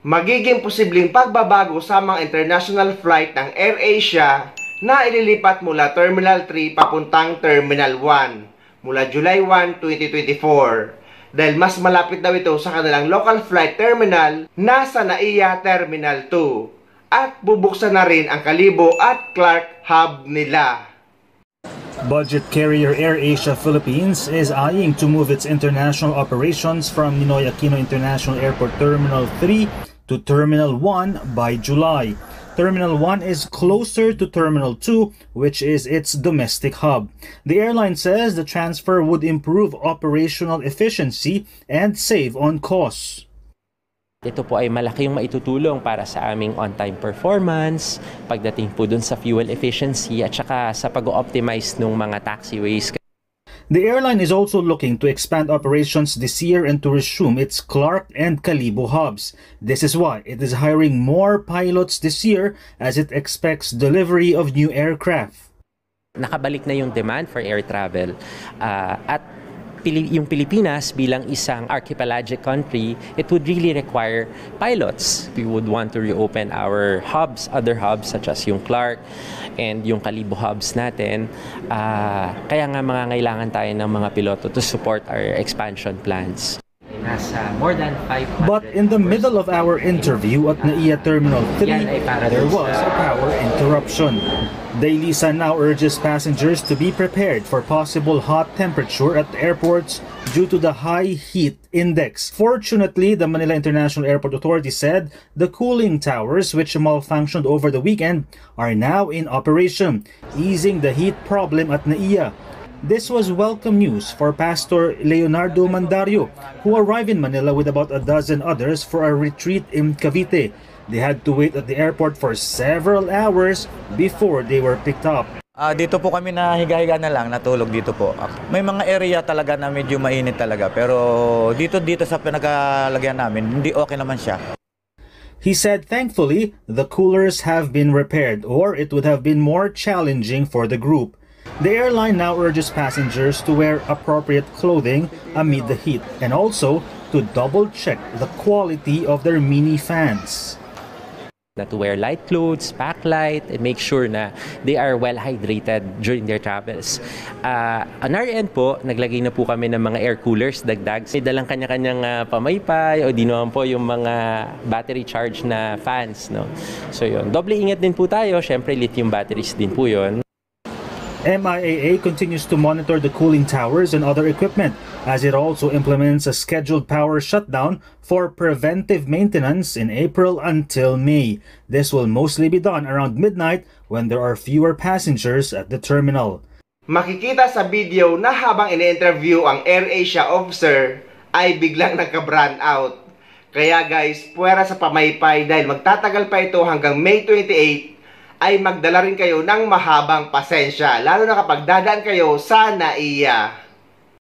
magiging posibleng pagbabago sa mga international flight ng AirAsia na ililipat mula Terminal 3 papuntang Terminal 1 mula July 1, 2024 dahil mas malapit daw ito sa kanilang local flight terminal na sa NAIA Terminal 2 at bubuksan na rin ang Kalibo at Clark hub nila. Budget carrier AirAsia Philippines is eyeing to move its international operations from Ninoy Aquino International Airport Terminal 3 to Terminal 1 by July. Terminal 1 is closer to Terminal 2, which is its domestic hub. The airline says the transfer would improve operational efficiency and save on costs. Ito po ay malaki yung maitutulong para sa aming on-time performance, pagdating po dun sa fuel efficiency at saka sa pag-optimize ng mga taxiways. The airline is also looking to expand operations this year and to resume its Clark and Kalibo hubs. This is why it is hiring more pilots this year as it expects delivery of new aircraft. Nakabalik na yung demand for air travel at yung Pilipinas bilang isang archipelagic country, it would really require pilots. We would want to reopen our hubs, other hubs such as yung Clark and yung Kalibo hubs natin. Kaya nga kailangan tayo ng mga piloto to support our expansion plans. More than 500. But in the middle of our interview at NAIA Terminal 3, there was a power interruption. Daily Sun now urges passengers to be prepared for possible hot temperature at the airports due to the high heat index. Fortunately, the Manila International Airport Authority said the cooling towers, which malfunctioned over the weekend, are now in operation, easing the heat problem at NAIA. This was welcome news for Pastor Leonardo Mandario, who arrived in Manila with about a dozen others for a retreat in Cavite. They had to wait at the airport for several hours before they were picked up. Dito po kami na higa-higa na lang, natulog dito po. May mga area talaga na medyo mainit talaga, pero dito sa pinagalagyan namin, hindi okay naman siya. He said thankfully, the coolers have been repaired or it would have been more challenging for the group. The airline now urges passengers to wear appropriate clothing amid the heat and also to double-check the quality of their mini fans. To wear light clothes, pack light, and make sure na they are well hydrated during their travels. On our end po, naglagay na po kami ng mga air coolers, dagdag. May dalang kanya-kanyang pamaypay o di naman po yung mga battery charge na fans. No? So yun, doble ingat din po tayo. Siyempre, lithium batteries din po yun. MIAA continues to monitor the cooling towers and other equipment as it also implements a scheduled power shutdown for preventive maintenance in April until May. This will mostly be done around midnight when there are fewer passengers at the terminal. Makikita sa video na habang ini-interview ang AirAsia officer ay biglang nagka-brand out. Kaya guys, puwera sa pamaypay dahil magtatagal pa ito hanggang May 28 ay magdala rin kayo ng mahabang pasensya, lalo na kapag dadaan kayo sa NAIA.